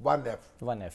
1F।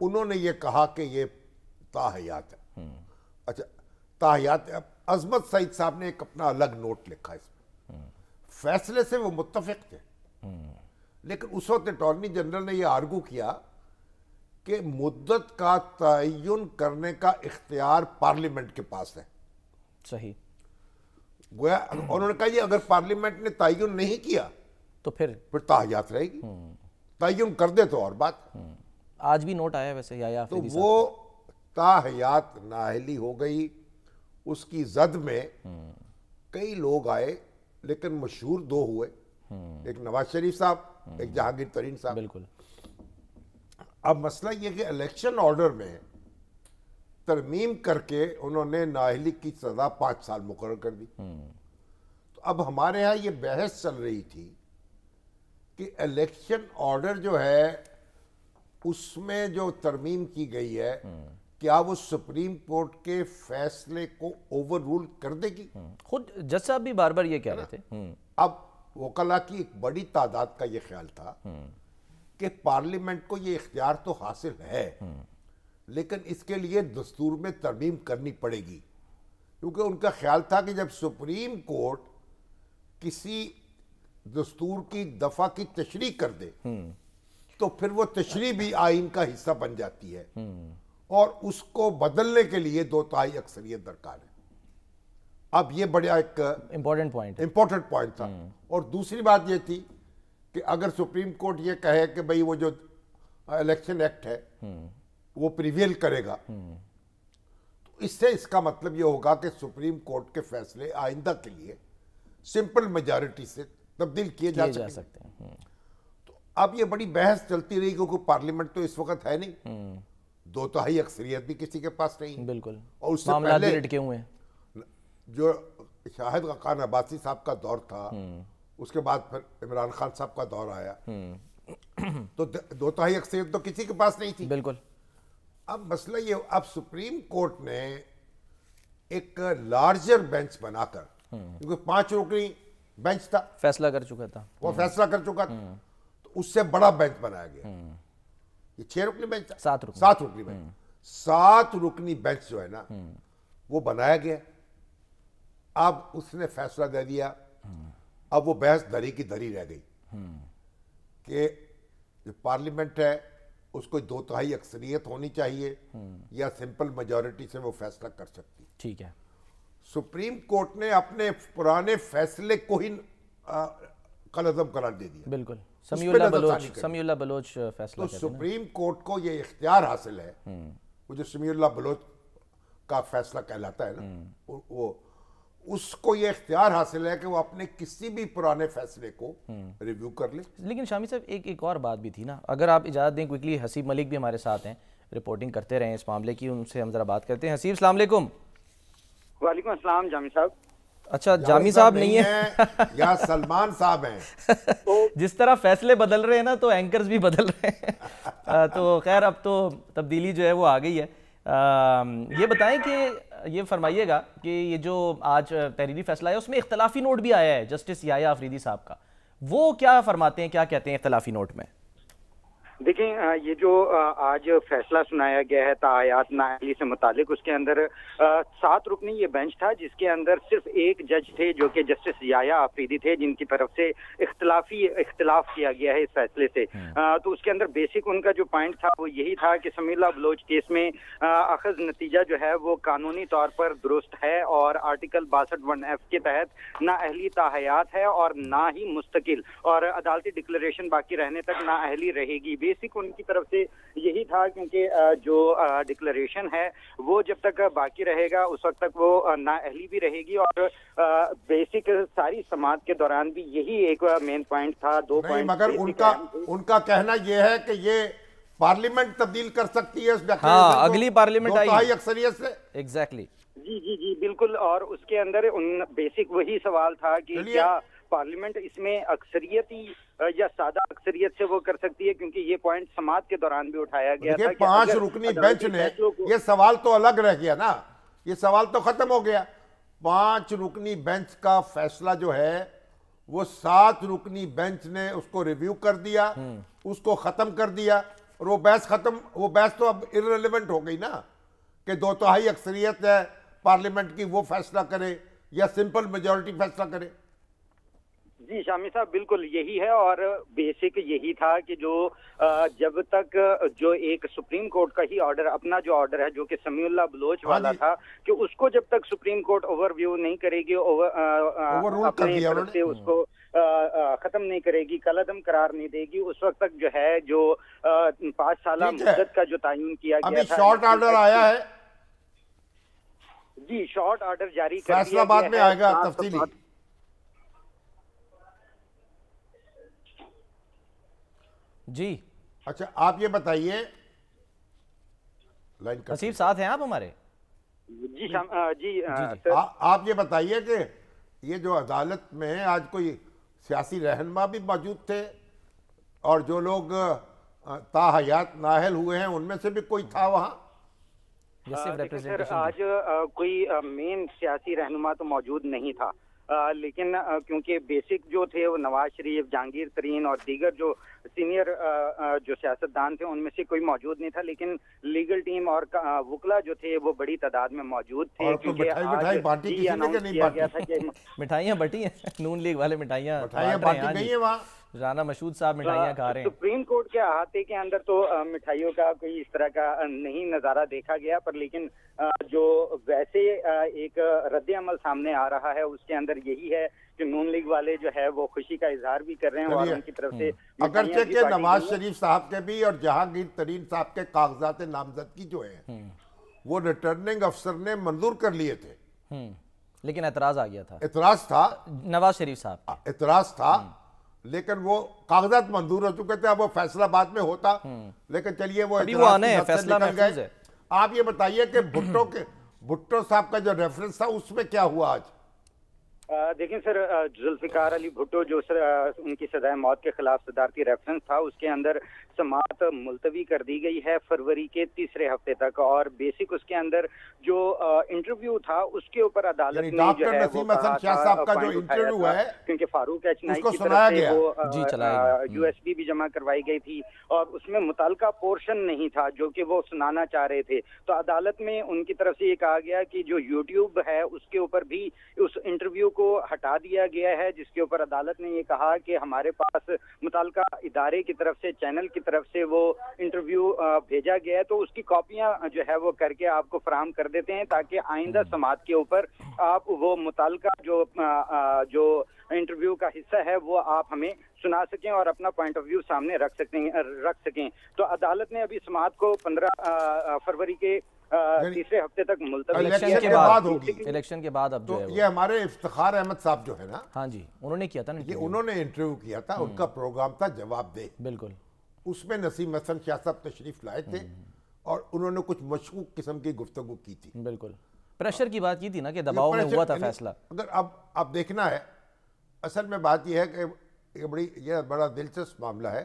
انہوں نے یہ کہا کہ یہ تاحیات ہے. اچھا تاحیات. عظمت سعید صاحب نے ایک اپنا الگ نوٹ لکھا اس میں. فیصلے سے وہ متفق تھے لیکن اس وقت اٹارنی جنرل نے یہ آرگو کیا کہ مدت کا تعین کرنے کا اختیار پارلیمنٹ کے پاس ہے. صحیح. گویا انہوں نے کہا یہ اگر پارلیمنٹ نے تعین نہیں کیا تو پھر تاحیات رہے گی. تعین کر دے تو اور بات. آج بھی نوٹ آیا ویسے یا تو وہ تاحیات نااہلی ہو گئی. اس کی زد میں کئی لوگ آئے لیکن مشہور دو ہوئے, ایک نواز شریف صاحب, ایک جہانگیر ترین صاحب. بالکل. اب مسئلہ یہ کہ الیکشن آرڈر میں ترمیم کر کے انہوں نے نااہلی کی سزا 5 سال مقرر کر دی. تو اب ہمارے ہاں یہ بحث چل رہی تھی کہ الیکشن آرڈر جو ہے اس میں جو ترمیم کی گئی ہے کیا وہ سپریم کورٹ کے فیصلے کو اوور رول کر دے گی. خود جج صاحب بھی بار بار یہ کہہ رہے تھے. اب وکلا کی ایک بڑی تعداد کا یہ خیال تھا کہ پارلیمنٹ کو یہ اختیار تو حاصل ہے لیکن اس کے لیے دستور میں ترمیم کرنی پڑے گی, کیونکہ ان کا خیال تھا کہ جب سپریم کورٹ کسی دستور کی دفعہ کی تشریح کر دے تو پھر وہ تشریح بھی آئین کا حصہ بن جاتی ہے اور اس کو بدلنے کے لیے 2/3 اکثریت درکار ہے. اب یہ بڑا ایک امپورٹنٹ پوائنٹ تھا. اور دوسری بات یہ تھی کہ اگر سپریم کورٹ یہ کہے کہ بھئی وہ جو الیکشن ایکٹ ہے وہ پریویل کرے گا تو اس کا مطلب یہ ہوگا کہ سپریم کورٹ کے فیصلے آئندہ کے لیے سمپل میجارٹی سے تبدیل کیے جا سکتے ہیں. تو اب یہ بڑی بحث چلتی رہی کیونکہ پارلیمنٹ تو اس وقت ہے نہیں, 2/3 اکثریت بھی کسی کے پاس نہیں. بالکل. اور اس سے پہلے جو شاہد خاقان عباسی صاحب کا دور تھا اس کے بعد پھر عمران خان صاحب کا دور آیا تو 2/3 اکثریت تو کسی کے پاس نہیں تھی. بالکل. اب مسئلہ یہ, اب سپریم کورٹ نے ایک لارجر بینچ بنا کر, کیونکہ 5 رکنی بینچ تھا, فیصلہ کر چکا تھا, وہ فیصلہ کر چکا تھا, تو اس سے بڑا بینچ بنایا گیا. یہ 6 رکنی بینچ تھا, 7 رکنی بینچ. 7 رکنی بینچ جو ہے نا وہ بنایا گیا. اب اس نے فیصلہ دے دیا. اب وہ بحث دھری کی دھری رہ گئی کہ جو پارلیمنٹ ہے اس کو 2/3 اکثریت ہونی چاہیے یا سمپل میجورٹی سے وہ فیصلہ کر سکتی. ٹھیک ہے. سپریم کورٹ نے اپنے پرانے فیصلے کو ہی کالعدم قرار دے دیا. بالکل. سمیع اللہ بلوچ فیصلہ. تو سپریم کورٹ کو یہ اختیار حاصل ہے, وہ جو سمیع اللہ بلوچ کا فیصلہ کہلاتا ہے نا, وہ اس کو یہ اختیار حاصل ہے کہ وہ اپنے کسی بھی پرانے فیصلے کو ریویو کر لے. لیکن شامی صاحب ایک اور بات بھی تھی نا, اگر آپ اجازت دیں کوئکلی, حسیب ملک بھی ہمارے ساتھ ہیں, رپورٹنگ کرتے رہے ہیں اس معاملے کی, ان سے ہم ذرا بات کرتے ہیں. حسیب السلام علیکم. وعلیکم السلام جامی صاحب. اچھا جامی صاحب نہیں ہیں یا سلمان صاحب ہیں. جس طرح فیصلے بدل رہے ہیں نا تو اینکرز بھی بدل رہے ہیں. تو خیر اب تو تبدیلی جو ہے وہ آ گئی ہے. یہ بتائیں کہ یہ فرمائیے گا کہ یہ جو آج تحریری فیصلہ ہے اس میں اختلافی نوٹ بھی آیا ہے جسٹس یحییٰ آفریدی صاحب کا, وہ کیا فرماتے ہیں, کیا کہتے ہیں اختلافی نوٹ میں؟ دیکھیں یہ جو آج فیصلہ سنایا گیا ہے تاحیات نااہلی سے متعلق, اس کے اندر 7 رکنی یہ بینچ تھا جس کے اندر صرف ایک جج تھے جو کہ جسٹس یحییٰ آفریدی تھے, جن کی طرف سے اختلاف کیا گیا ہے اس فیصلے سے. تو اس کے اندر بیسک ان کا جو پوائنٹ تھا وہ یہی تھا کہ سمیع اللہ بلوچ کیس میں اخذ نتیجہ جو ہے وہ قانونی طور پر درست ہے اور آرٹیکل 62(1)(f) کے تحت نہ اہلی تاحیات ہے اور نہ ہی مستقل, اور عدالتی ڈکلیریشن باقی رہنے تک نہ اہلی رہے گی. بیسک ان کی طرف سے یہی تھا کیونکہ جو ڈکلیریشن ہے وہ جب تک باقی رہے گا اس وقت تک وہ نااہلی بھی رہے گی, اور بیسک ساری سماعت کے دوران بھی یہی ایک مین پوائنٹ تھا. 2 پوائنٹ مگر ان کا کہنا یہ ہے کہ یہ پارلیمنٹ تبدیل کر سکتی ہے اس اگلی پارلیمنٹ آئی اکثریت سے. ایگزیکٹلی. جی بالکل. اور اس کے اندر ان بیسک وہی سوال تھا کہ کیا پارلیمنٹ اس میں اکثریتی یا سادہ اکثریت سے وہ کر سکتی ہے, کیونکہ یہ پوائنٹ سماعت کے دوران بھی اٹھایا گیا تھا. 5 رکنی بینچ نے, یہ سوال تو الگ رہ گیا نا, یہ سوال تو ختم ہو گیا. 5 رکنی بینچ کا فیصلہ جو ہے وہ 7 رکنی بینچ نے اس کو ریویو کر دیا, اس کو ختم کر دیا, اور وہ بحث تو اب irrelevant ہو گئی نا کہ 2/3 اکثریت ہے پارلیمنٹ کی وہ فیصلہ کرے یا سمپل میجورٹی فیصلہ کرے. جی شامی صاحب بالکل یہی ہے، اور بیسک یہی تھا کہ جو جب تک جو ایک سپریم کورٹ کا ہی آرڈر، اپنا جو آرڈر ہے جو کہ سمیع اللہ بلوچ والا تھا، کہ اس کو جب تک سپریم کورٹ اوور ویو نہیں کرے گی، اپنے طرف سے اس کو ختم نہیں کرے گی، کالعدم قرار نہیں دے گی، اس وقت تک جو ہے جو 5 سالہ مدت کا جو تعین کیا گیا تھا. ابھی شارٹ آرڈر آیا ہے جی، شارٹ آرڈر جاری کر دیا فیصلہ بعد میں آئے گا تفصیلی. جی اچھا آپ یہ بتائیے، حسیب ساتھ ہیں آپ ہمارے؟ جی آپ یہ بتائیے کہ یہ جو عدالت میں آج کوئی سیاسی رہنما بھی موجود تھے اور جو لوگ تاحیات نااہل ہوئے ہیں ان میں سے بھی کوئی تھا وہاں؟ سر آج کوئی مین سیاسی رہنما تو موجود نہیں تھا، لیکن کیونکہ بیسک جو تھے وہ نواز شریف، جہانگیر ترین اور دیگر جو سینئر جو سیاستدان تھے ان میں سے کوئی موجود نہیں تھا، لیکن لیگل ٹیم اور وکلا جو تھے وہ بڑی تعداد میں موجود تھے. مٹھائیاں بٹی ہیں، نون لیگ والے مٹھائیاں بانٹی گئی ہیں وہاں. رانا مشہود صاحب مٹھائیاں کھا رہے ہیں. سپریم کورٹ کے احاطے کے اندر تو مٹھائیوں کا کوئی اس طرح کا نہیں نظارہ دیکھا گیا، پر لیکن جو ویسے ایک رد عمل سامنے آ رہا ہے اس کے اندر یہی ہے کہ نون لیگ والے جو ہے وہ خوشی کا اظہار بھی کر رہے ہیں اور ان کی طرف سے اگرچہ کہ نواز شریف صاحب کے بھی اور جہانگیر ترین صاحب کے کاغذات نامزدگی جو ہیں وہ ریٹرننگ افسر نے منظور کر لیے تھے، لیکن اعتراض آ گیا تھا. اعتراض تھا نواز شریف صاحب، اعتراض تھا، لیکن وہ کاغذات منظور ہو چکے تھے. اب وہ فیصلہ بعد میں ہوتا، لیکن چلیے وہ فیصلہ محفوظ ہے. آپ یہ بتائیے کہ بھٹو صاحب کا جو ریفرنس تھا اس میں کیا ہوا آج؟ دیکھیں سر، ذوالفقار علی بھٹو جو ان کی سزائے موت کے خلاف صدارتی ریفرنس تھا اس کے اندر سماعت ملتوی کر دی گئی ہے فروری کے 3 ہفتے تک، اور بیسک اس کے اندر جو انٹرویو تھا اس کے اوپر عدالت نے جو ہے وہ کیونکہ فاروق اچنائی کی طرف سے وہ USB بھی جمع کروائی گئی تھی اور اس میں متعلقہ پورشن نہیں تھا جو کہ وہ سنانا چاہ رہے تھے، تو عدالت میں ان کی طرف سے یہ کہا گیا کہ جو YouTube ہے اس کے اوپر بھی اس انٹرویو کو ہٹا دیا گیا ہے، جس کے اوپر عدالت نے یہ کہا کہ ہمارے پاس متعلقہ ادارے کی طرف سے، چینل کی طرف سے وہ انٹرویو بھیجا گیا ہے، تو اس کی کاپیاں جو ہے وہ کر کے آپ کو فراہم کر دیتے ہیں تاکہ آئندہ سماعت کے اوپر آپ وہ متعلقہ جو انٹرویو کا حصہ ہے وہ آپ ہمیں سنا سکیں اور اپنا پوائنٹ آف ویو سامنے رکھ سکیں. تو عدالت نے ابھی سماعت کو 15 فروری کے 3 ہفتے تک ملتوی الیکشن کے بعد. اب تو یہ ہمارے افتخار احمد صاحب جو ہے نا، ہاں جی، انہوں نے کیا تھا نا، یہ انہوں نے انٹرویو کیا تھا، ان کا پروگرام تھا جواب دے. بالکل. اس میں نسیم حسن شاہ صاحب تشریف لائے تھے اور انہوں نے کچھ مشکوک قسم کی گفتگو کی تھی. بالکل پریشر کی بات کی تھی نا کہ دباؤ میں ہوا تھا فیصلہ. اگر اب دیکھنا ہے، اصل میں بات یہ ہے کہ یہ بڑا دلچسپ معاملہ ہے.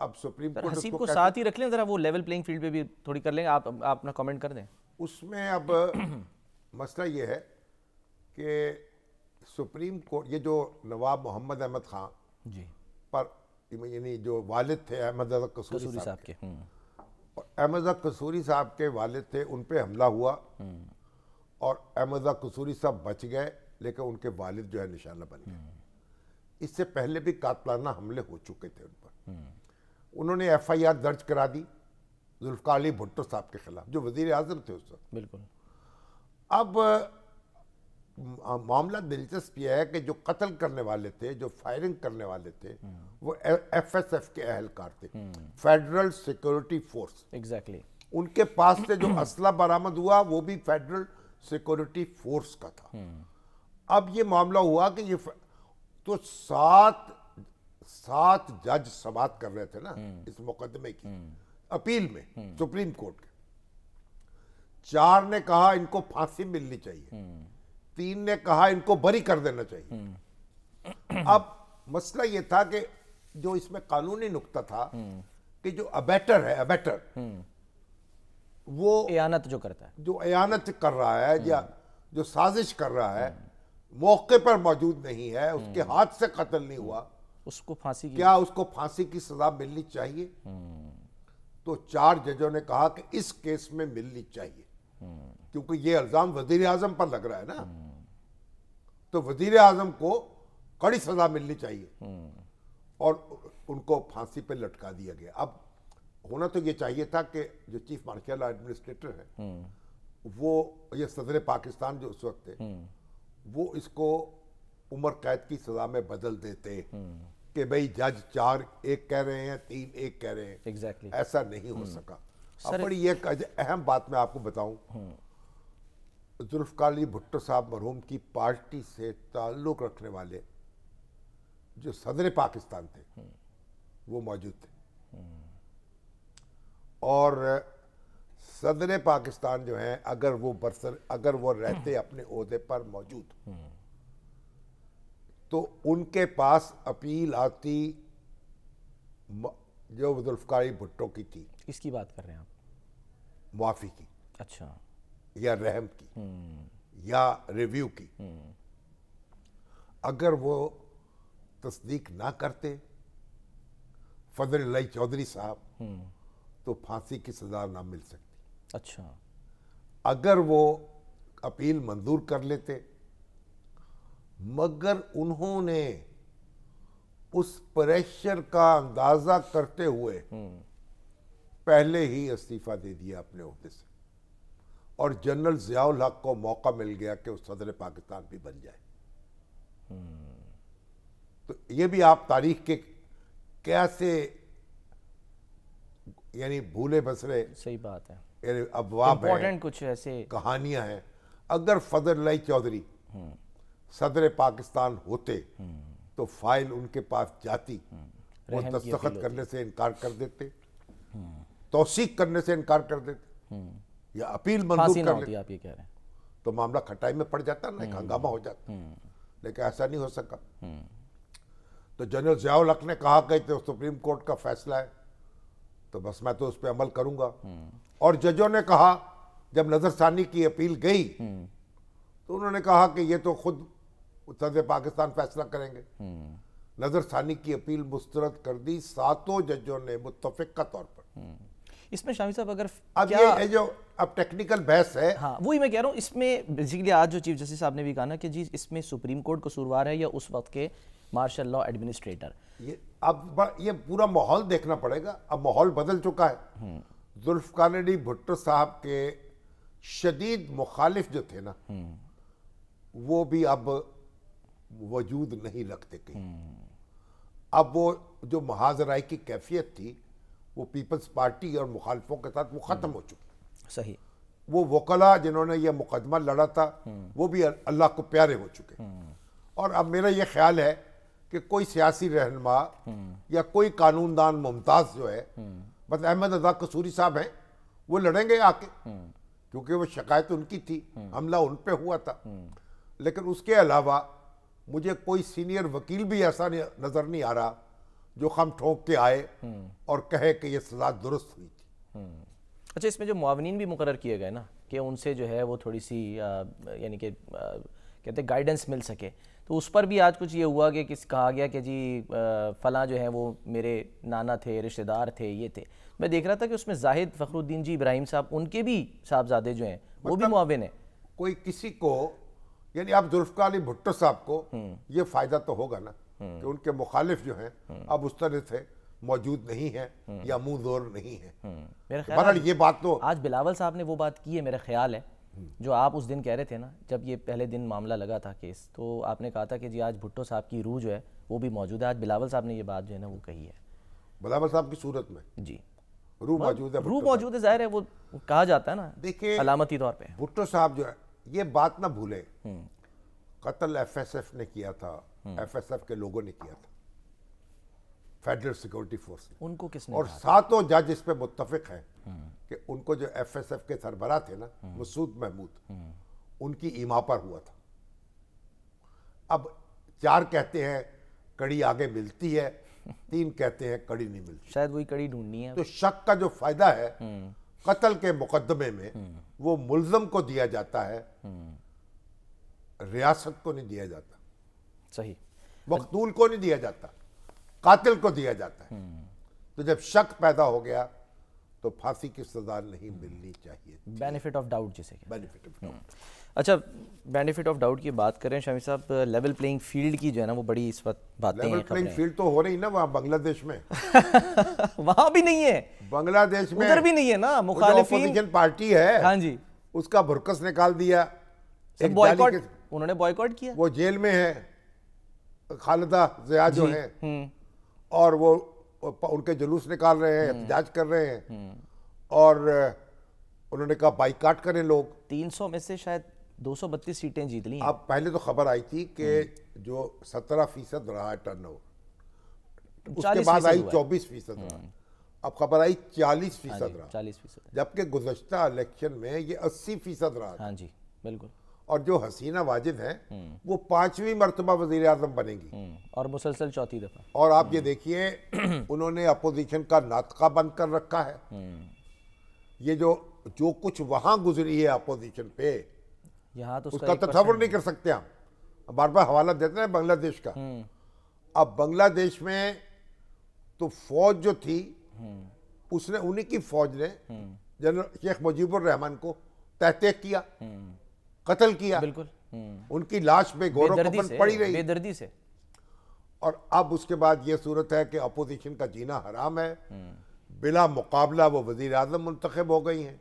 اب سپریم کورٹ حسیب کو ساتھ ہی رکھ لیں ذرا، وہ لیول پلینگ فیلڈ پہ بھی تھوڑی کر لیں. آپ اپنا کامنٹ کر دیں. اس میں اب مسئلہ یہ ہے کہ سپریم کورٹ، یہ جو نواب محمد احمد خان جی پر، یعنی جو والد تھے احمد رضا قصوری صاحب کے، احمد رضا قصوری صاحب کے والد تھے، ان پہ حملہ ہوا اور احمد رضا قصوری صاحب بچ گئے، لیکن ان کے والد جو ہے نشانہ بن گئے. اس سے پہلے بھی قاتلانہ حملے ہو چکے تھے ان پر. انہوں نے FIR درج کرا دی ذوالفقار علی بھٹو صاحب کے خلاف جو وزیر اعظم تھے اس وقت. بالکل. اب معاملہ دلچسپ یہ ہے کہ جو قتل کرنے والے تھے، جو فائرنگ کرنے والے تھے، وہ FSF کے اہلکار تھے، فیڈرل سیکورٹی فورس. ایگزیکٹلی. ان کے پاس سے جو اسلحہ برآمد ہوا وہ بھی فیڈرل سیکورٹی فورس کا تھا. اب یہ معاملہ ہوا کہ یہ تو 7 جج سماعت کر رہے تھے نا اس مقدمے کی اپیل میں سپریم کورٹ کے. 4 نے کہا ان کو پھانسی ملنی چاہیے، 3 نے کہا ان کو بری کر دینا چاہیے. اب مسئلہ یہ تھا کہ جو اس میں قانونی نقطہ تھا کہ جو ابیٹر ہے، وہ اعانت جو کرتا ہے، جو اعانت کر رہا ہے یا جو سازش کر رہا ہے، موقع پر موجود نہیں ہے، اس کے ہاتھ سے قتل نہیں ہوا، اس کو پھانسی کی، کیا اس کو پھانسی کی سزا ملنی چاہیے؟ تو 4 ججوں نے کہا کہ اس کیس میں ملنی چاہیے، کیونکہ یہ الزام وزیر اعظم پر لگ رہا ہے نا، تو وزیر اعظم کو کڑی سزا ملنی چاہیے، اور ان کو پھانسی پہ لٹکا دیا گیا۔ اب ہونا تو یہ چاہیے تھا کہ جو چیف مارشل ایڈمنسٹریٹر ہیں وہ، یہ صدر پاکستان جو اس وقت تھے، وہ اس کو عمر قید کی سزا میں بدل دیتے کہ بھئی جج 4 ایک کہہ رہے ہیں، 3 ایک کہہ رہے ہیں، ایسا نہیں ہو سکا۔ اب بڑی ایک اہم بات میں آپ کو بتاؤں، ذوالفقار علی بھٹو صاحب مرحوم کی پارٹی سے تعلق رکھنے والے جو صدر پاکستان تھے وہ موجود تھے، اور صدر پاکستان جو ہیں اگر وہ رہتے اپنے عہدے پر موجود تو ان کے پاس اپیل آتی جو ذوالفقار علی بھٹو کی تھی۔ اس کی بات کر رہے ہیں آپ؟ معافی کی، اچھا، یا رحم کی، یا ریویو کی، اگر وہ تصدیق نہ کرتے فضل اللہ چودھری صاحب تو پھانسی کی سزا نہ مل سکتی۔ اچھا، اگر وہ اپیل منظور کر لیتے، مگر انہوں نے اس پریشر کا اندازہ کرتے ہوئے پہلے ہی استعفیٰ دے دیا اپنے عہدے سے، اور جنرل ضیاء الحق کو موقع مل گیا کہ وہ صدر پاکستان بھی بن جائے۔ تو یہ بھی آپ تاریخ کے کیسے یعنی بھولے بسرے، صحیح بات ہے، یعنی ابواب ہیں، کچھ ایسے کہانیاں ہیں۔ اگر فضل اللہ چودھری صدر پاکستان ہوتے تو فائل ان کے پاس جاتی، وہ دستخط کرنے سے انکار کر دیتے، توثیق کرنے سے انکار کر دیتے، یا اپیل منظور کر لیتے، آپ یہ کہہ رہے ہیں، تو معاملہ کھٹائی میں پڑ جاتا نا، ایک ہنگامہ ہو جاتا، لیکن ایسا نہیں ہو سکا۔ تو جنرل ضیاء الحق نے کہا کہ تو سپریم کورٹ کا فیصلہ ہے تو بس میں تو اس پہ عمل کروں گا، اور ججوں نے کہا جب نظر ثانی کی اپیل گئی تو انہوں نے کہا کہ یہ تو خود صدر پاکستان فیصلہ کریں گے۔ نظر ثانی کی اپیل مسترد کر دی 7 ججوں نے متفقہ طور پر۔ اس میں شامی صاحب اگر اب یہ جو اب ٹیکنیکل بحث ہے، ہاں وہی میں کہہ رہا ہوں، اس میں بیسیکلی آج جو چیف جسٹس صاحب نے بھی کہا نا کہ جی اس میں سپریم کورٹ قصوروار ہے یا اس وقت کے مارشل لا ایڈمنسٹریٹر، اب یہ پورا ماحول دیکھنا پڑے گا۔ اب ماحول بدل چکا ہے۔ ذوالفقار علی بھٹو صاحب کے شدید مخالف جو تھے نا، وہ بھی اب وجود نہیں رکھتے کہیں۔ اب وہ جو محاذ رائے کی کیفیت تھی وہ پیپلز پارٹی اور مخالفوں کے ساتھ وہ ختم ہو چکی۔ صحیح، وہ وکلا جنہوں نے یہ مقدمہ لڑا تھا وہ بھی اللہ کو پیارے ہو چکے۔ اور اب میرا یہ خیال ہے کہ کوئی سیاسی رہنما یا کوئی قانون دان ممتاز جو ہے، بس احمد رضا قصوری صاحب ہیں، وہ لڑیں گے آ کے، کیونکہ وہ شکایت ان کی تھی، حملہ ان پہ ہوا تھا۔ لیکن اس کے علاوہ مجھے کوئی سینئر وکیل بھی ایسا نظر نہیں آ رہا جو خم ٹھونک کے آئے اور کہے کہ یہ سزا درست ہوئی تھی۔ اچھا، اس میں جو معاونین بھی مقرر کیے گئے نا کہ ان سے جو ہے وہ تھوڑی سی یعنی کہ کہتے ہیں گائیڈنس مل سکے، تو اس پر بھی آج کچھ یہ ہوا کہ کہا گیا کہ جی فلاں جو ہیں وہ میرے نانا تھے، رشتہ دار تھے، یہ تھے۔ میں دیکھ رہا تھا کہ اس میں زاہد فخر الدین جی ابراہیم صاحب، ان کے بھی صاحبزادے جو ہیں وہ بھی معاون ہیں۔ کوئی کسی کو یعنی اب ذوالفقار علی بھٹو صاحب کو یہ فائدہ تو ہوگا نا کہ ان کے مخالف جو ہیں اب اس طرح سے موجود نہیں ہیں یا منہ زور نہیں ہیں۔ بہرحال یہ بات تو آج بلاول صاحب نے وہ بات کی ہے، میرا خیال ہے جو آپ اس دن کہہ رہے تھے نا جب یہ پہلے دن معاملہ لگا تھا کیس، تو آپ نے کہا تھا کہ جی آج بھٹو صاحب کی روح جو ہے وہ بھی موجود ہے۔ آج بلاول صاحب نے یہ بات جو ہے نا وہ کہی ہے، بلاول صاحب کی صورت میں جی روح موجود ہے، روح موجود ہے، ظاہر ہے وہ کہا جاتا ہے نا دیکھیں علامتی طور پہ۔ بھٹو صاحب جو ہے یہ بات نہ بھولے، قتل ایف ایس ایف نے کیا تھا، ایف ایس ایف کے لوگوں نے کیا تھا، فیڈرل سیکورٹی فورس نے، ان کو کس نے اور 7 جج اس پہ متفق ہیں کہ ان کو جو ایف ایس ایف کے سربراہ تھے نا مسعود محمود، ان کی ایما پر ہوا تھا۔ اب 4 کہتے ہیں کڑی آگے ملتی ہے، 3 کہتے ہیں کڑی نہیں ملتی، شاید وہی کڑی ڈھونڈنی ہے۔ تو شک کا جو فائدہ ہے قتل کے مقدمے میں وہ ملزم کو دیا جاتا ہے، ریاست کو نہیں دیا جاتا، صحیح، مقتول کو نہیں دیا جاتا، قاتل کو دیا جاتا ہے۔ تو جب شک پیدا ہو گیا تو پھانسی کی سزا نہیں ملنی چاہیے. بینیفٹ آف ڈاؤٹ جسے کہتے ہیں. Benefit of doubt. اچھا بینیفٹ آف ڈاؤٹ کی بات کریں شامی صاحب, لیول پلینگ فیلڈ کی جو ہے نا وہ بڑی اس وقت باتیں ہیں. لیول پلینگ فیلڈ تو ہو رہی نا وہاں بنگلہ دیش میں. وہاں بھی نہیں ہے, بنگلہ دیش میں ادھر بھی نہیں ہے نا. مخالفین اپوزیشن پارٹی ہے, ہاں جی, اس کا بھرکس نکال دیا. بوائیکاٹ, انہوں نے بوائیکاٹ کیا. وہ جیل میں ہے خالدہ ضیاء جو ہیں, اور وہ ان کے جلوس نکال رہے ہیں, احتجاج کر رہے ہیں, اور انہوں نے کہا بائیکاٹ کریں لوگ. 300 میں سے شاید 232 سیٹیں جیت لی ہیں. اب پہلے تو خبر آئی تھی کہ جو 17% رہا ہے ٹرن اوور, اس کے بعد آئی 24% رہا, اب خبر آئی 40% رہا, 40%, جبکہ گزشتہ الیکشن میں یہ 80% رہا. ہاں جی بالکل. اور جو حسینہ واجد ہیں وہ 5ویں مرتبہ وزیر اعظم بنے گی, اور مسلسل 4تھی دفعہ. اور آپ یہ دیکھیے انہوں نے اپوزیشن کا ناطقہ بند کر رکھا ہے. یہ جو کچھ وہاں گزری ہے اپوزیشن پہ, یہاں تو اس کا تصور نہیں کر سکتے ہم. بار بار حوالہ دیتے ہیں بنگلہ دیش کا. اب بنگلہ دیش میں تو فوج جو تھی, اس نے انہی کی فوج نے جنرل شیخ مجیب الرحمان کو تحقیق کیا, قتل کیا. بالکل, ان کی لاش پہ گور و کفن پڑی رہی, بے دردی سے. اور اب اس کے بعد یہ صورت ہے کہ اپوزیشن کا جینا حرام ہے. بلا مقابلہ وہ وزیر اعظم منتخب ہو گئی ہیں,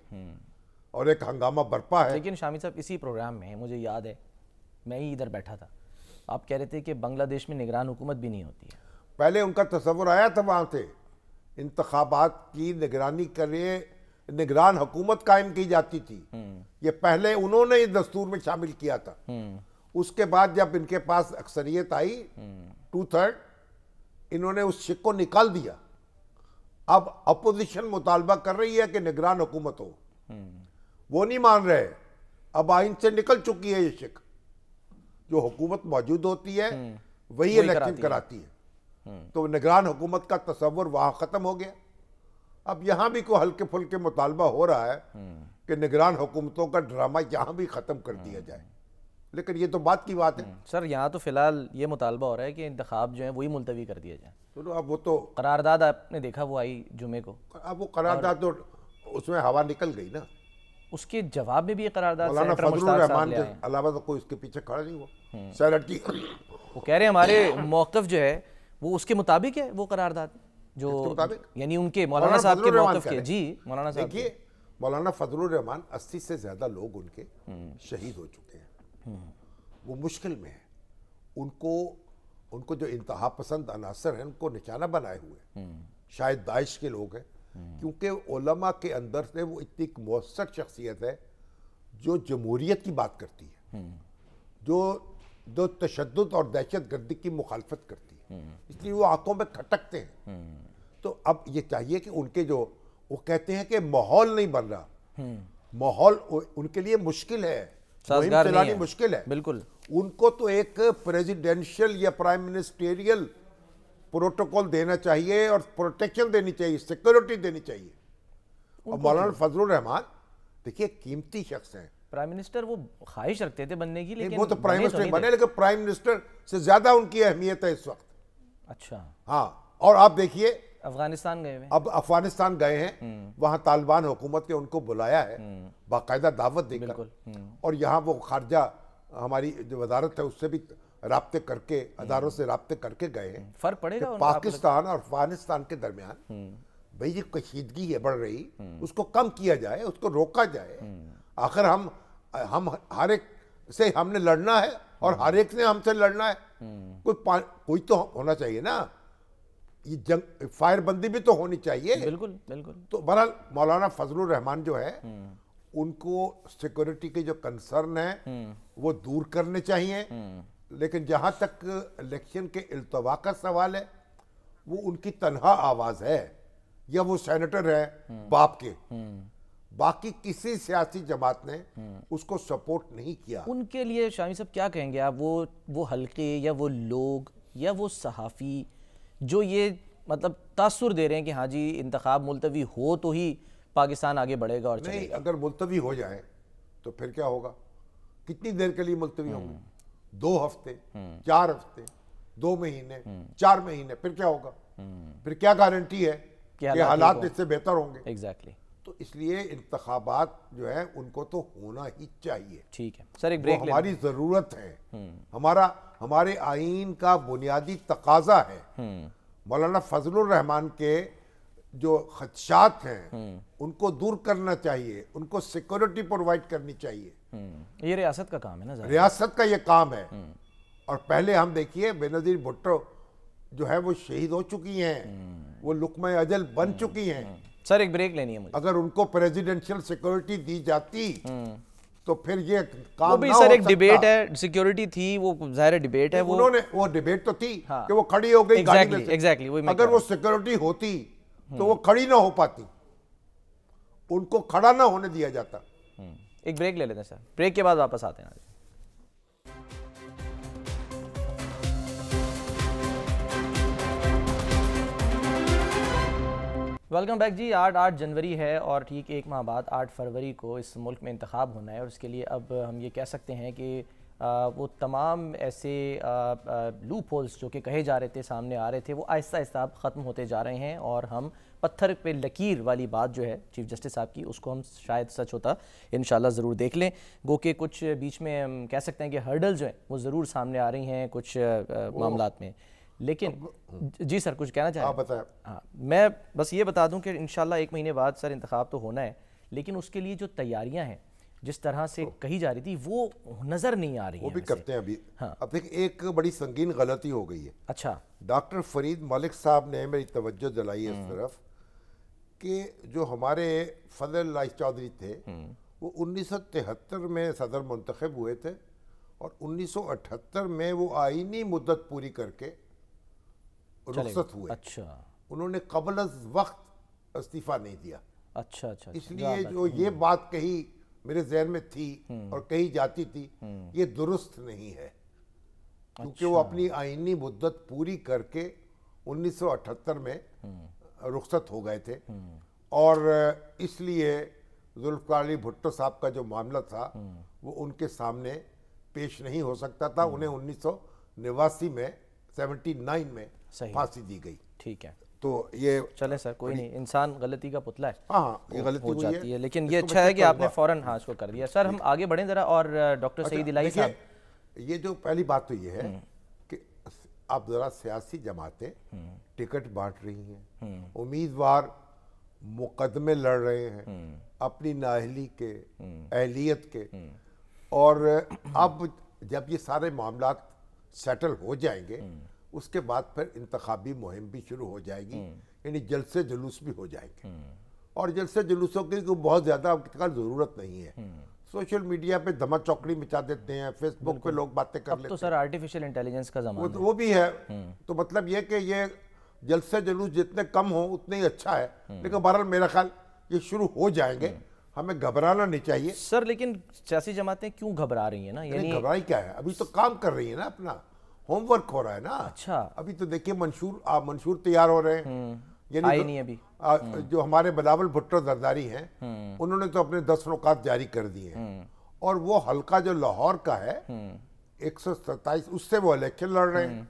اور ایک ہنگامہ برپا ہے. لیکن شامی صاحب اسی پروگرام میں مجھے یاد ہے, میں ہی ادھر بیٹھا تھا, آپ کہہ رہے تھے کہ بنگلہ دیش میں نگران حکومت بھی نہیں ہوتی ہے. پہلے ان کا تصور آیا تھا وہاں سے انتخابات کی نگرانی کرے, نگران حکومت قائم کی جاتی تھی. یہ پہلے انہوں نے دستور میں شامل کیا تھا. اس کے بعد جب ان کے پاس اکثریت آئی 2/3, انہوں نے اس شک کو نکال دیا. اب اپوزیشن مطالبہ کر رہی ہے کہ نگران حکومت ہو, وہ نہیں مان رہے. اب آئین سے نکل چکی ہے یہ شک, جو حکومت موجود ہوتی ہے وہی الیکشن کراتی ہے. تو نگران حکومت کا تصور وہاں ختم ہو گیا. اب یہاں بھی کوئی ہلکے پھلکے مطالبہ ہو رہا ہے کہ نگران حکومتوں کا ڈرامہ یہاں بھی ختم کر دیا جائے, لیکن یہ تو بات کی بات ہے. سر یہاں تو فی الحال یہ مطالبہ ہو رہا ہے کہ انتخاب جو ہیں وہی ملتوی کر دیا جائے. چلو اب وہ تو قرارداد آپ نے دیکھا وہ آئی جمعے کو, اب وہ قرارداد تو اس میں ہوا نکل گئی نا. اس کے جواب میں بھی یہ قرارداد مولانا سینیٹر فضل مشتاق صاحب الرحمان لے کے آئے ہیں. علاوہ تو کوئی اس کے پیچھے کھڑا نہیں ہوا. سینٹ کی وہ کہہ رہے ہیں ہمارے موقف جو ہے وہ اس کے مطابق ہے, وہ قرارداد جو یعنی ان کے مولانا صاحب کے موقف کے. جی مولانا صاحب دیکھیے, مولانا فضل الرحمان 80 سے زیادہ لوگ ان کے شہید ہو چکے ہیں. وہ مشکل میں ہیں. ان کو جو انتہا پسند عناصر ہیں ان کو نشانہ بنائے ہوئے ہیں. شاید داعش کے لوگ ہیں, کیونکہ علماء کے اندر سے وہ اتنی مؤثر شخصیت ہے جو جمہوریت کی بات کرتی ہے, جو تشدد اور دہشت گردی کی مخالفت کرتی ہے. اس لیے وہ آنکھوں میں کھٹکتے ہیں. تو اب یہ چاہیے کہ ان کے جو وہ کہتے ہیں کہ ماحول نہیں بن رہا, ماحول ان کے لیے مشکل ہے, مہم چلانی مشکل ہے. بالکل, ان کو تو ایک پریزیڈینشل یا پرائم منسٹریل پروٹوکول دینا چاہیے, اور پروٹیکشن دینی چاہیے, سیکورٹی دینی چاہیے. اور مولانا فضل الرحمان دیکھیے قیمتی شخص ہیں. پرائم منسٹر وہ خواہش رکھتے تھے بننے کی, لیکن وہ تو پرائم منسٹر بنے, لیکن پرائم منسٹر سے زیادہ ان کی اہمیت ہے اس وقت. اچھا ہاں, اور آپ دیکھیے افغانستان گئے ہوئے, اب افغانستان گئے ہیں, وہاں طالبان حکومت نے ان کو بلایا ہے باقاعدہ دعوت دے کر, اور یہاں وہ خارجہ ہماری جو وزارت ہے اس سے بھی رابطے کر کے, اداروں سے رابطے کر کے گئے ہیں. فرق پڑے گا پاکستان اور افغانستان کے درمیان بھئی یہ کشیدگی ہے بڑھ رہی, اس کو کم کیا جائے, اس کو روکا جائے. آخر ہم ہر ایک سے ہم نے لڑنا ہے, اور ہر ایک نے ہم سے لڑنا ہے. کوئی تو ہونا چاہیے نا, یہ جنگ فائر بندی بھی تو ہونی چاہیے. بالکل بالکل. تو بہرحال مولانا فضل الرحمان جو ہے ان کو سیکورٹی کے جو کنسرن ہیں وہ دور کرنے چاہیے. لیکن جہاں تک الیکشن کے التوا کا سوال ہے, وہ ان کی تنہا آواز ہے, یا وہ سینیٹر ہے باپ کے, باقی کسی سیاسی جماعت نے اس کو سپورٹ نہیں کیا. ان کے لیے شامی صاحب کیا کہیں گے آپ, وہ حلقے یا وہ لوگ یا وہ صحافی جو یہ مطلب تاثر دے رہے ہیں کہ ہاں جی انتخاب ملتوی ہو تو ہی پاکستان آگے بڑھے گا اور چلے گا؟ نہیں, اگر ملتوی ہو جائے تو پھر کیا ہوگا؟ کتنی دیر کے لیے ملتوی ہوں گے؟ 2 ہفتے, 4 ہفتے, 2 مہینے, 4 مہینے, پھر کیا ہوگا؟ پھر کیا گارنٹی ہے کہ حالات اس سے بہتر ہوں گے. ایگزیکٹلی. تو اس لیے انتخابات جو ہیں ان کو تو ہونا ہی چاہیے. ٹھیک ہے سر، ایک بریک لیں. ہماری ضرورت ہے، ہمارے آئین کا بنیادی تقاضا ہے. مولانا فضل الرحمان کے جو خدشات ہیں ان کو دور کرنا چاہیے، ان کو سیکورٹی پرووائڈ کرنی چاہیے. یہ ریاست کا کام ہے نا، ریاست کا یہ کام ہے. اور پہلے ہم دیکھیے بینظیر بھٹو جو ہے وہ شہید ہو چکی ہیں، وہ لقمہ اجل بن چکی ہیں. سر ایک بریک لینی ہے مجھے. اگر ان کو پریزیڈنشل سیکورٹی دی جاتی تو پھر یہ کام وہ بھی سر ایک ڈیبیٹ ہے، سیکیورٹی تھی، وہ ظاہر ڈیبیٹ ہے. انہوں نے وہ ڈیبیٹ تو تھی کہ وہ کھڑی ہو گئی گاڑی میں سے. ایگزیکٹلی. اگر وہ سیکورٹی ہوتی تو وہ کھڑی نہ ہو پاتی، ان کو کھڑا نہ ہونے دیا جاتا. ایک بریک لے لیتے ہیں سر، بریک کے بعد واپس آتے ہیں. ویلکم بیک جی. 8 جنوری ہے اور ٹھیک ایک ماہ بعد 8 فروری کو اس ملک میں انتخاب ہونا ہے، اور اس کے لیے اب ہم یہ کہہ سکتے ہیں کہ وہ تمام ایسے لوپ ہولز جو کہ کہے جا رہے تھے، سامنے آ رہے تھے، وہ آہستہ آہستہ اب ختم ہوتے جا رہے ہیں. اور ہم پتھر پہ لکیر والی بات جو ہے چیف جسٹس صاحب کی، اس کو ہم شاید سچ ہوتا انشاءاللہ ضرور دیکھ لیں. گو کہ کچھ بیچ میں ہم کہہ سکتے ہیں کہ ہرڈل جو ہیں وہ ضرور سامنے آ رہی ہیں کچھ معاملات میں. لیکن جی سر کچھ کہنا چاہیں؟ آپ بتائیں. ہاں میں بس یہ بتا دوں کہ انشاءاللہ 1 مہینے بعد سر انتخاب تو ہونا ہے، لیکن اس کے لیے جو تیاریاں ہیں جس طرح سے کہی جا رہی تھی وہ نظر نہیں آ رہی ہیں. وہ بھی کرتے ہیں ابھی. اب دیکھ ایک بڑی سنگین غلطی ہو گئی ہے. اچھا. ڈاکٹر فرید ملک صاحب نے میری توجہ دلائی اس طرف کہ جو ہمارے فضل اللہ چودھری تھے وہ 1973 میں صدر منتخب ہوئے تھے اور 1978 میں وہ آئینی مدت پوری کر کے رخصت ہوئے. اچھا. انہوں نے قبل از وقت استعفیٰ نہیں دیا. اچھا. اس لیے جو یہ بات کہی میرے ذہن میں تھی اور کہی جاتی تھی یہ درست نہیں ہے، کیونکہ وہ اپنی آئینی مدت پوری کر کے 1978 میں رخصت ہو گئے تھے. اور اس لیے ذوالفقار علی بھٹو صاحب کا جو معاملہ تھا وہ ان کے سامنے پیش نہیں ہو سکتا تھا. انہیں 1989 میں 79 میں پھانسی دی گئی. ٹھیک ہے. تو یہ چلیں سر کوئی نہیں، انسان غلطی کا پتلا ہے. ہاں یہ غلطی ہو جاتی ہے، لیکن یہ اچھا ہے کہ آپ نے فوراً اس کو کر دیا. سر ہم آگے بڑھیں ذرا. اور ڈاکٹر سعید الہی صاحب، یہ جو پہلی بات تو یہ ہے کہ اب ذرا سیاسی جماعتیں ٹکٹ بانٹ رہی ہیں، امیدوار مقدمے لڑ رہے ہیں اپنی نااہلی کے، اہلیت کے. اور اب جب یہ سارے معاملات سیٹل ہو جائیں گے اس کے بعد پھر انتخابی مہم بھی شروع ہو جائے گی، یعنی جلسے جلوس بھی ہو جائیں گے. اور جلسے جلوسوں کی بہت زیادہ ضرورت نہیں ہے. سوشل میڈیا پہ دھما چوکڑی مچا دیتے ہیں، فیس بک پہ لوگ باتیں کر لیتے ہیں. تو سر آرٹیفیشل انٹیلیجنس کا زمانہ ہے، وہ بھی ہے. تو مطلب یہ کہ یہ جلسے جلوس جتنے کم ہوں اتنے ہی اچھا ہے. لیکن بہرحال میرا خیال یہ شروع ہو جائیں گے، ہمیں گھبرانا نہیں چاہیے. سر لیکن سیاسی جماعتیں کیوں گھبرا رہی ہیں نا؟ یعنی گھبرائی کیا ہے؟ ابھی تو کام کر رہی ہیں نا، اپنا ہوم ورک ہو رہا ہے نا. اچھا. ابھی تو دیکھیے منشور تیار ہو رہے ہیں. یعنی ابھی جو ہمارے بلاول بھٹو زرداری ہیں انہوں نے تو اپنے 10 نکات جاری کر دیے ہیں. اور وہ حلقہ جو لاہور کا ہے 127 اس سے وہ الیکشن لڑ رہے ہیں.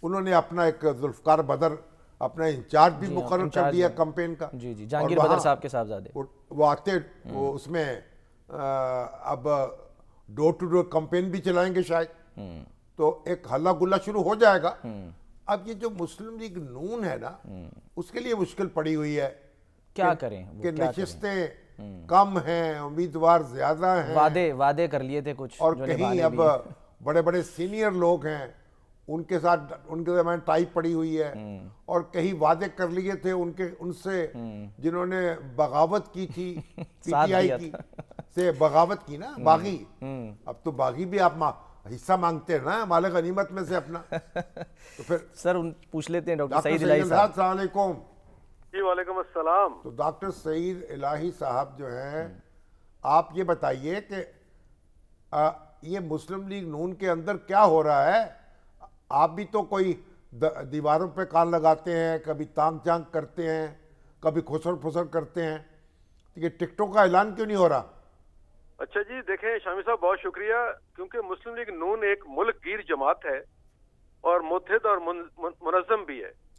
انہوں نے اپنا ایک ذوالفقار بدر اپنا انچارج بھی مقرر کر دیا کمپین کا. جی جی جہانگیر بدر صاحب کے صاحبزادے وہ آتے اس میں اب ڈور ٹو ڈور کمپین بھی چلائیں گے شاید. تو ایک ہلا گلا شروع ہو جائے گا. اب یہ جو مسلم لیگ نون ہے نا اس کے لیے مشکل پڑی ہوئی ہے. کیا کریں کہ نشستیں کم ہیں، امیدوار زیادہ ہیں، وعدے کر لیے تھے کچھ، اور کہیں اب بڑے بڑے سینئر لوگ ہیں ان کے ساتھ ان کے درمیان ٹائی پڑی ہوئی ہے. اور کہیں وعدے کر لیے تھے ان سے جنہوں نے بغاوت کی تھی، پی ٹی آئی کی سے بغاوت کی نا، باغی. اب تو باغی بھی آپ حصہ مانگتے ہیں نا مال غنیمت میں سے اپنا. تو پھر سر پوچھ لیتے ہیں ڈاکٹر سعید الہی صاحب. السلام علیکم. جی وعلیکم السلام. تو ڈاکٹر سعید الہی صاحب جو ہیں آپ یہ بتائیے کہ یہ مسلم لیگ نون کے اندر کیا ہو رہا ہے؟ آپ بھی تو کوئی دیواروں پہ کان لگاتے ہیں، کبھی تانگ چانگ کرتے ہیں، کبھی کھسر پھسر کرتے ہیں. یہ ٹکٹوں کا اعلان کیوں نہیں ہو رہا؟ اچھا جی دیکھیں شامی صاحب بہت شکریہ. کیونکہ مسلم لیگ نون ایک ملک گیر جماعت ہے اور متحد اور منظم بھی ہے.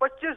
25